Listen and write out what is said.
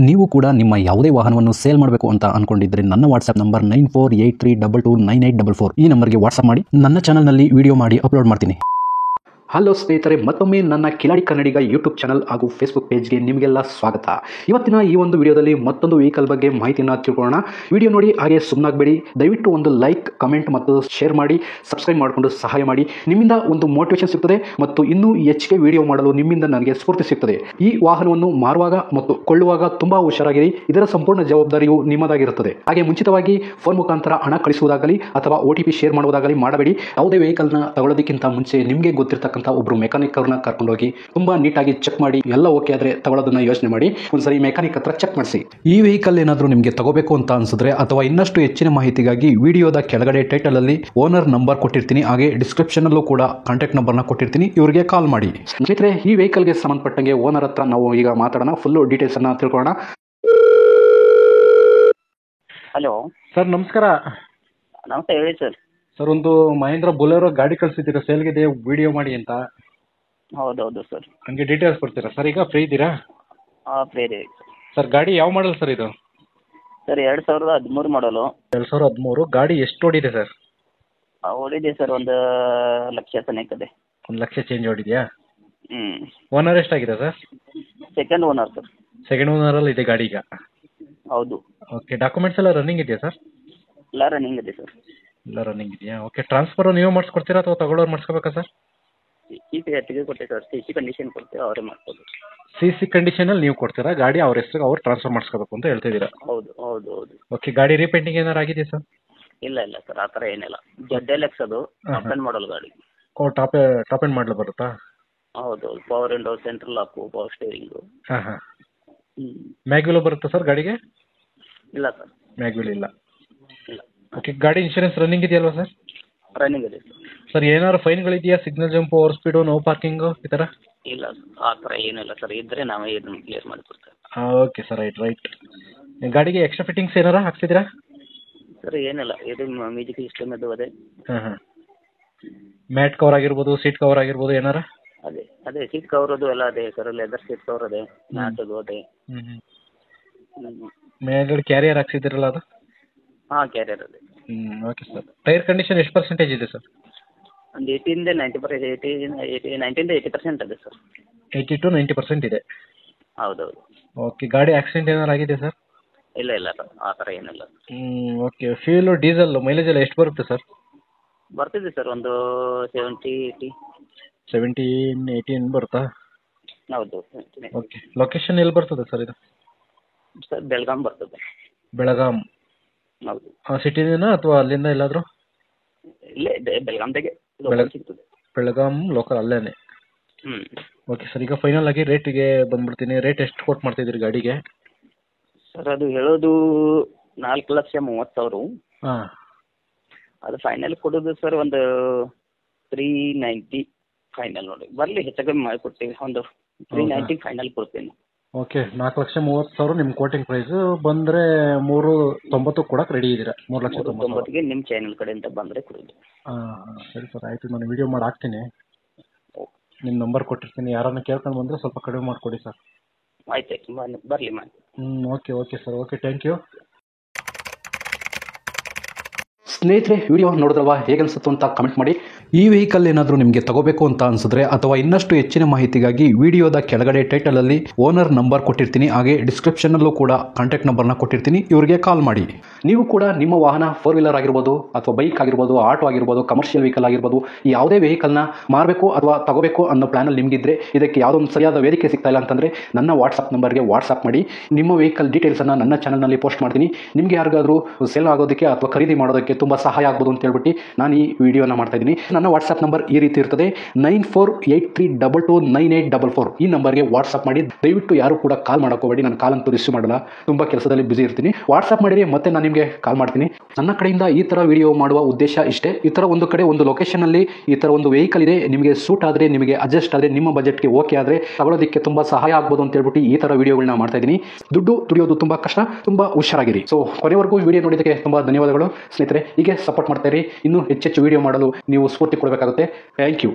ನೀವು ಕೂಡ ನಿಮ್ಮ ಯಾವುದೇ ವಾಹನವನ್ನು ಸೇಲ್ ಮಾಡಬೇಕು ಅಂತ ಅನ್ಕೊಂಡಿದ್ರೆ ನನ್ನ ವಾಟ್ಸ್ಆಪ್ ನಂಬರ್ 9483229844 ಈ ನಂಬರ್ಗೆ ವಾಟ್ಸ್ಆಪ್ ಮಾಡಿ. ನನ್ನ ಚಾನಲ್ನಲ್ಲಿ ವಿಡಿಯೋ ಮಾಡಿ ಅಪ್ಲೋಡ್ ಮಾಡ್ತೀನಿ. ಹಲೋ ಸ್ನೇಹಿತರೆ, ಮತ್ತೊಮ್ಮೆ ನನ್ನ ಕಿಲಾಡಿ ಕನ್ನಡಿಗ ಯೂಟ್ಯೂಬ್ ಚಾನಲ್ ಹಾಗೂ ಫೇಸ್ಬುಕ್ ಪೇಜ್ಗೆ ನಿಮಗೆಲ್ಲ ಸ್ವಾಗತ. ಇವತ್ತಿನ ಈ ಒಂದು ವಿಡಿಯೋದಲ್ಲಿ ಮತ್ತೊಂದು ವೆಹಿಕಲ್ ಬಗ್ಗೆ ಮಾಹಿತಿಯನ್ನು ತಿಳ್ಕೊಳ್ಳೋಣ. ವಿಡಿಯೋ ನೋಡಿ ಹಾಗೆ ಸುಮ್ಮನಾಗಬೇಡಿ. ದಯವಿಟ್ಟು ಒಂದು ಲೈಕ್, ಕಮೆಂಟ್ ಮತ್ತು ಶೇರ್ ಮಾಡಿ, ಸಬ್ಸ್ಕ್ರೈಬ್ ಮಾಡಿಕೊಂಡು ಸಹಾಯ ಮಾಡಿ. ನಿಮ್ಮಿಂದ ಒಂದು ಮೋಟಿವೇಶನ್ ಸಿಗ್ತದೆ ಮತ್ತು ಇನ್ನೂ ಹೆಚ್ಚಿಗೆ ವಿಡಿಯೋ ಮಾಡಲು ನಿಮ್ಮಿಂದ ನನಗೆ ಸ್ಫೂರ್ತಿ ಸಿಗ್ತದೆ. ಈ ವಾಹನವನ್ನು ಮಾರುವಾಗ ಮತ್ತು ಕೊಳ್ಳುವಾಗ ತುಂಬಾ ಹುಷಾರಾಗಿರಿ. ಇದರ ಸಂಪೂರ್ಣ ಜವಾಬ್ದಾರಿಯು ನಿಮ್ಮದಾಗಿರುತ್ತದೆ. ಹಾಗೆ ಮುಂಚಿತವಾಗಿ ಫೋನ್ ಮುಖಾಂತರ ಹಣ ಕಳಿಸುವುದಾಗಲಿ ಅಥವಾ OTP ಶೇರ್ ಮಾಡುವುದಾಗಲಿ ಮಾಡಬೇಡಿ. ಯಾವುದೇ ವೆಹಿಕಲ್ನ ತಗೊಳ್ಳೋದಕ್ಕಿಂತ ಮುಂಚೆ ನಿಮಗೆ ಗೊತ್ತಿರತಕ್ಕಂಥ ಒಬ್ರು ಮೆಕ್ಯಾನಿಕ್ ಅವ್ರನ್ನ ಕರ್ಕೊಂಡು ಹೋಗಿ ತುಂಬಾ ನೀಟಾಗಿ ಚೆಕ್ ಮಾಡಿ ಎಲ್ಲ ಓಕೆ ಆದ್ರೆ ತಗೊಳ್ಳೋದನ್ನ ಯೋಚನೆ ಮಾಡಿ. ಒಂದ್ಸರಿ ಮೆಕ್ಯಾನಿಕ್ ಹತ್ರ ಚೆಕ್ ಮಾಡಿಸಿ. ಈ ವೆಹಿಕಲ್ ಏನಾದರೂ ನಿಮಗೆ ತಗೋಬೇಕು ಅಂತ ಅನ್ಸಿದ್ರೆ ಅಥವಾ ಇನ್ನಷ್ಟು ಹೆಚ್ಚಿನ ಮಾಹಿತಿಗಾಗಿ ವಿಡಿಯೋದ ಕೆಳಗಡೆ ಟೈಟಲ್ ಅಲ್ಲಿ ಓನರ್ ನಂಬರ್ ಕೊಟ್ಟಿರ್ತೀನಿ, ಹಾಗೆ ಡಿಸ್ಕ್ರಿಪ್ಷನ್ ಅಲ್ಲೂ ಕೂಡ ಕಾಂಟ್ಯಾಕ್ಟ್ ನಂಬರ್ನ ಕೊಟ್ಟಿರ್ತೀನಿ, ಇವರಿಗೆ ಕಾಲ್ ಮಾಡಿ. ಸ್ನೇಹಿತರೆ, ಈ ವೆಹಿಕಲ್ಗೆ ಸಂಬಂಧಪಟ್ಟಂಗೆ ಓನರ್ ಹತ್ರ ನಾವು ಈಗ ಮಾತಾಡೋಣ. ಫುಲ್ ಡೀಟೇಲ್ಸ್ ಅನ್ನ ತಿಳ್ಕೊಳ್ಳೋಣ. ಹಲೋ ಸರ್, ನಮಸ್ಕಾರ. ನಮಸ್ತೆ, ಹೇಳಿ ಸರ್. ಸರ್, ಒಂದು ಮಹೇಂದ್ರ ಬೊಲೆರೋ ಗಾಡಿ ಕಳಿಸಿದ್ದೀರಾ ಸೇಲ್ಗಿದೆ, ವಿಡಿಯೋ ಮಾಡಿ ಅಂತ. ಹೌದೌದು ಸರ್. ಹಂಗೆ ಡೀಟೇಲ್ಸ್ ಕೊಡ್ತೀರಾ ಸರ್? ಈಗ ಫ್ರೀ ಇದ್ದೀರಾ? ಹಾಂ, ಫ್ರೀ ಇದೆ ಸರ್. ಗಾಡಿ ಯಾವ ಮಾಡಲ್ ಸರ್ ಇದು? ಸರ್ 2013 ಮಾಡಲು. 2013. ಗಾಡಿ ಎಷ್ಟು ಓಡಿದೆ ಸರ್? ಓಡಿದೆ ಸರ್, 1,00,000 ತನಕದೆ. 1,00,000 ಚೇಂಜ್ ಓಡಿದೆಯಾ? ಹ್ಞೂ. ಓನರ್ ಎಷ್ಟಾಗಿದೆ sir? Second owner sir. Second ಓನರಲ್ಲಿ ಇದೆ ಗಾಡಿ ಈಗ? ಹೌದು. ಓಕೆ. ಡಾಕ್ಯುಮೆಂಟ್ಸ್ ಎಲ್ಲ ರನ್ನಿಂಗ್ ಇದೆಯಾ ಸರ್? ಎಲ್ಲ ರನ್ನಿಂಗ್ ಇದೆ ಸರ್. ಎಲ್ಲ ರನ್ನಿಂಗ್ ಇದೆಯಾ? ಓಕೆ. ಟ್ರಾನ್ಸ್ಫರ್ ನೀವು ಮಾಡಿಸ್ಕೊಡ್ತೀರಾ ಅಥವಾ ತಗೊಳ್ಳೋರು ಮಾಡಿಸ್ಕೋಬೇಕಾ ಸರ್? ಟಿಗೆ ಕೊಟ್ಟೆ ಸರ್. CC ಕಂಡೀಷನ್ ಕೊಡ್ತೀವಿ, ಅವರೇ ಮಾಡ್ಬೋದು. CC ಕಂಡೀಷನಲ್ಲಿ ನೀವು ಕೊಡ್ತೀರಾ? ಗಾಡಿ ಅವ್ರ ಹೆಸರಿಗೆ ಅವ್ರು ಟ್ರಾನ್ಸ್ಫರ್ ಮಾಡಿಸ್ಕೋಬೇಕು ಅಂತ ಹೇಳ್ತಿದ್ದೀರಾ? ಹೌದು ಹೌದು ಹೌದು. ಓಕೆ. ಗಾಡಿ ರೀಪೇಂಟಿಂಗ್ ಏನಾರು ಆಗಿದೆ ಸರ್? ಇಲ್ಲ ಇಲ್ಲ ಸರ್, ಆ ಥರ ಏನಿಲ್ಲ. ZLX ಅದು ಟಾಪ್ ಆ್ಯಂಡ್ ಮಾಡಲ್ ಗಾಡಿ. ಓ, ಟಾಪ್ ಆ್ಯಂಡ್ ಮಾಡಲು ಬರುತ್ತಾ? ಹೌದು. Power window, central lock, power steering. ಹಾಂ ಹಾಂ. ಹ್ಞೂ. ಮ್ಯಾಗ್ವಿಲ್ ಬರುತ್ತಾ ಸರ್ ಗಾಡಿಗೆ? ಇಲ್ಲ ಸರ್, ಮ್ಯಾಗ್ವಿಲ್ ಇಲ್ಲ. ಇಲ್ಲ. ಓಕೆ. ಗಾಡಿ ಇನ್ಶೂರೆನ್ಸ್ ರನ್ನಿಂಗ್ ಇದೆಯಲ್ವಾ ಸರ್? ರನ್ನಿಂಗ್ ಇದೆ ಸರ್. ಸರ್, ಏನಾದ್ರು ಫೈನ್ಗಳಿದೆಯಾ? Signal jump, over speed, no parking ಈ ಥರ? ಇಲ್ಲ ಸರ್, ಆ ಥರ ಏನಿಲ್ಲ ಸರ್. ಇದ್ದರೆ ನಾವೇ ಇದನ್ನು ಕ್ಲಿಯರ್ ಮಾಡಿಕೊಡ್ತೇವೆ. ಹಾಂ, ಓಕೆ ಸರ್. ರೈಟ್. ಗಾಡಿಗೆ ಎಕ್ಸ್ಟ್ರಾ ಫಿಟ್ಟಿಂಗ್ಸ್ ಏನಾರ ಹಾಕ್ಸಿದ್ದೀರಾ? ಸರ್ ಏನಿಲ್ಲ, ಇದು ಮ್ಯೂಸಿಕ್ ಸಿಸ್ಟಮ್ ಅದು ಅದೇ. ಹಾಂ ಹಾಂ. ಮ್ಯಾಟ್ ಕವರ್ ಆಗಿರ್ಬೋದು, ಸೀಟ್ ಕವರ್ ಆಗಿರ್ಬೋದು, ಏನಾರ? ಅದೇ ಅದೇ ಸೀಟ್ ಕವರ್ ಅದು ಎಲ್ಲ ಅದೇ ಸರ್. ಲೆದರ್ ಸೀಟ್ ಕವರ್ ಅದೇ, ಮ್ಯಾಟ್ ಅದು ಅದೇ. ಮೇಲ್ಗಡೆ ಕ್ಯಾರಿಯರ್ ಹಾಕ್ಸಿದ್ದೀರಲ್ಲ ಅದು? ಹಾಂ, ಕ್ಯಾರಿಯರ್ ಅದೇ. Okay sir. ಟೈರ್ ಕಂಡೀಷನ್ ಎಷ್ಟು ಪರ್ಸೆಂಟೇಜ್ ಇದೆ ಸರ್? ಒಂದು 80ಇಂದ 90% ಅದೇ ಸರ್. 80 to 90% ಇದೆ. ಹೌದೌದು. ಓಕೆ. ಗಾಡಿ ಆಕ್ಸಿಡೆಂಟ್ ಏನಾರು ಆಗಿದೆ ಸರ್? ಇಲ್ಲ ಇಲ್ಲ ಸರ್, ಆ ಥರ ಏನಿಲ್ಲ. ಓಕೆ. ಫ್ಯೂಲು, ಡೀಸೆಲ್, ಮೈಲೇಜ್ ಎಲ್ಲ ಎಷ್ಟು ಬರುತ್ತೆ ಸರ್? ಬರ್ತಿದೆ ಸರ್, ಒಂದು 70-80. 17-18 ಬರುತ್ತಾ? ಹೌದು. ಓಕೆ. ಲೊಕೇಶನ್ ಎಲ್ಲಿ ಬರ್ತದೆ ಸರ್ ಇದು? ಸರ್ ಬೆಳಗಾಂ ಬರ್ತದೆ. ಬೆಳಗಾಂ. ಹೌದು. ಸಿಟಿನೇನಾ ಅಥವಾ ಅಲ್ಲಿಂದ ಎಲ್ಲಾದರೂ? ಇಲ್ಲೇ ಬೆಳಗಾಂದಾಗೆ ಸಿಗ್ತದೆ. ಬೆಳಗಾಂ ಲೋಕಲ್ ಅಲ್ಲೇನೆ? ಹ್ಞೂ. Okay sir. ಈಗ ಫೈನಲ್ ಆಗಿ ರೇಟಿಗೆ ಬಂದ್ಬಿಡ್ತೀನಿ. ರೇಟ್ ಎಷ್ಟು ಕೊಟ್ಟು ಮಾಡ್ತಿದ್ದೀರಿ ಗಾಡಿಗೆ? ಸರ್ ಅದು ಹೇಳೋದು 4,30,000. ಹಾಂ. ಅದು ಫೈನಲ್ ಕೊಡೋದು ಸರ್ ಒಂದು 390 ಫೈನಲ್. ನೋಡಿ ಬರಲಿ, ಹೆಚ್ಚು ಕಮ್ಮಿ ಮಾಡಿಕೊಡ್ತೀವಿ. ಒಂದು 390 ಫೈನಲ್ ಕೊಡ್ತೀನಿ. ಓಕೆ. 4,30,000 ನಿಮ್ಮ ಕೋಟಿಂಗ್ ಪ್ರೈಸು. ಬಂದರೆ 390 ಕೊಡಕ್ಕೆ ರೆಡಿ ಇದ್ದೀರಾ? 3,90,000 ನಿಮ್ಮ ಚಾನಲ್ ಕಡೆಯಿಂದ ಬಂದರೆ ಕೊಡೋದು. ಹಾಂ, ಸರಿ ಸರ್, ಆಯಿತು. ನಾನು ವಿಡಿಯೋ ಮಾಡಿ ಹಾಕ್ತೀನಿ. ನಿಮ್ಮ ನಂಬರ್ ಕೊಟ್ಟಿರ್ತೀನಿ. ಯಾರನ್ನ ಕೇಳ್ಕೊಂಡು ಬಂದರೆ ಸ್ವಲ್ಪ ಕಡಿಮೆ ಮಾಡಿಕೊಡಿ ಸರ್. ಆಯ್ತು, ಬರಲಿ ಮಾಡಿ. Okay okay sir. Okay, thank you. ಸ್ನೇಹಿತರೆ, ವಿಡಿಯೋ ನೋಡಿದ್ರಲ್ವಾ, ಹೇಗನ್ಸುತ್ತು ಅಂತ ಕಮೆಂಟ್ ಮಾಡಿ. ಈ ವೆಹಿಕಲ್ ಏನಾದರೂ ನಿಮಗೆ ತಗೋಬೇಕು ಅಂತ ಅನ್ಸಿದ್ರೆ ಅಥವಾ ಇನ್ನಷ್ಟು ಹೆಚ್ಚಿನ ಮಾಹಿತಿಗಾಗಿ ವಿಡಿಯೋದ ಕೆಳಗಡೆ ಟೈಟಲ್ ಅಲ್ಲಿ ಓನರ್ ನಂಬರ್ ಕೊಟ್ಟಿರ್ತೀನಿ, ಹಾಗೆ ಡಿಸ್ಕ್ರಿಪ್ಷನ್ ಅಲ್ಲೂ ಕೂಡ ಕಾಂಟ್ಯಾಕ್ಟ್ ನಂಬರ್ನ ಕೊಟ್ಟಿರ್ತೀನಿ, ಇವರಿಗೆ ಕಾಲ್ ಮಾಡಿ. ನೀವು ಕೂಡ ನಿಮ್ಮ ವಾಹನ 4 ವೀಲರ್ ಆಗಿರ್ಬೋದು ಅಥವಾ ಬೈಕ್ ಆಗಿರ್ಬೋದು, ಆಟೋ ಆಗಿರ್ಬೋದು, ಕಮರ್ಷಿಯಲ್ ವೆಹಿಕಲ್ ಆಗಿರ್ಬೋದು, ಯಾವುದೇ ವೆಹಿಕಲ್ನ ಮಾರಬೇಕು ಅಥವಾ ತಗೋಬೇಕು ಅನ್ನೋ ಪ್ಲಾನಲ್ಲಿ ನಿಮಗಿದ್ರೆ ಇದಕ್ಕೆ ಯಾವುದೊಂದು ಸರಿಯಾದ ವೇದಿಕೆ ಸಿಗ್ತಾ ಇಲ್ಲ ಅಂತಂದರೆ ನನ್ನ ವಾಟ್ಸಪ್ ನಂಬರ್ಗೆ ವಾಟ್ಸಪ್ ಮಾಡಿ. ನಿಮ್ಮ ವೆಹಿಕಲ್ ಡೀಟೇಲ್ಸನ್ನು ನನ್ನ ಚಾನಲ್ನಲ್ಲಿ ಪೋಸ್ಟ್ ಮಾಡ್ತೀನಿ. ನಿಮಗೆ ಯಾರಿಗಾದರೂ ಸೇಲ್ ಆಗೋದಕ್ಕೆ ಅಥವಾ ಖರೀದಿ ಮಾಡೋದಕ್ಕೆ ತುಂಬ ಸಹಾಯ ಆಗ್ಬೋದು ಅಂತ ಹೇಳ್ಬಿಟ್ಟು ನಾನು ಈ ವಿಡಿಯೋನ ಮಾಡ್ತಾ ಇದ್ದೀನಿ. ನನ್ನ ವಾಟ್ಸಪ್ ನಂಬರ್ ಈ ರೀತಿ ಇರ್ತದೆ, 9483229844. ಈ ನಂಬರ್ಗೆ ವಾಟ್ಸಪ್ ಮಾಡಿ. ದಯವಿಟ್ಟು ಯಾರು ಕೂಡ ಕಾಲ್ ಮಾಡೋಕೋಬೇಡಿ. ನಾನು ಕಾಲ್ ಅಂತೂ ರಿಸೀವ್ ಮಾಡಲ್ಲ, ತುಂಬ ಕೆಲಸದಲ್ಲಿ ಬಿಸಿ ಇರ್ತೀನಿ. ವಾಟ್ಸಪ್ ಮಾಡಿರಿ, ಮತ್ತೆ ನಾನು ನಿಮಗೆ ಕಾಲ್ ಮಾಡ್ತೀನಿ. ನನ್ನ ಕಡೆಯಿಂದ ಈ ಥರ ವಿಡಿಯೋ ಮಾಡುವ ಉದ್ದೇಶ ಇಷ್ಟೇ. ಈ ಥರ ಒಂದು ಕಡೆ ಒಂದು ಲೊಕೇಶನಲ್ಲಿ ಈ ಥರ ಒಂದು ವೆಹಿಕಲ್ ಇದೆ, ನಿಮಗೆ ಸೂಟ್ ಆದರೆ, ನಿಮಗೆ ಅಡ್ಜಸ್ಟ್ ಆದರೆ, ನಿಮ್ಮ ಬಜೆಟ್ಗೆ ಓಕೆ ಆದರೆ ತಗೊಳ್ಳೋದಕ್ಕೆ ತುಂಬ ಸಹಾಯ ಆಗ್ಬೋದು ಅಂತ ಹೇಳ್ಬಿಟ್ಟು ಈ ಥರ ವಿಡಿಯೋಗಳನ್ನ ಮಾಡ್ತಾ ಇದ್ದೀನಿ. ದುಡ್ಡು ದುಡಿಯೋದು ತುಂಬ ಕಷ್ಟ, ತುಂಬ ಹುಷಾರಾಗಿರಿ. ಸೊ ಕೊನೆವರೆಗೂ ವಿಡಿಯೋ ನೋಡಿದ್ದಕ್ಕೆ ತುಂಬ ಧನ್ಯವಾದಗಳು ಸ್ನೇಹಿತರೆ. ಹೀಗೆ ಸಪೋರ್ಟ್ ಮಾಡ್ತಾ ಇರಿ. ಇನ್ನೂ ಹೆಚ್ಚೆಚ್ಚು ವಿಡಿಯೋ ಮಾಡಲು ನೀವು ಸ್ಫೂರ್ತಿ ಕೊಡಬೇಕಾಗುತ್ತೆ. Thank you.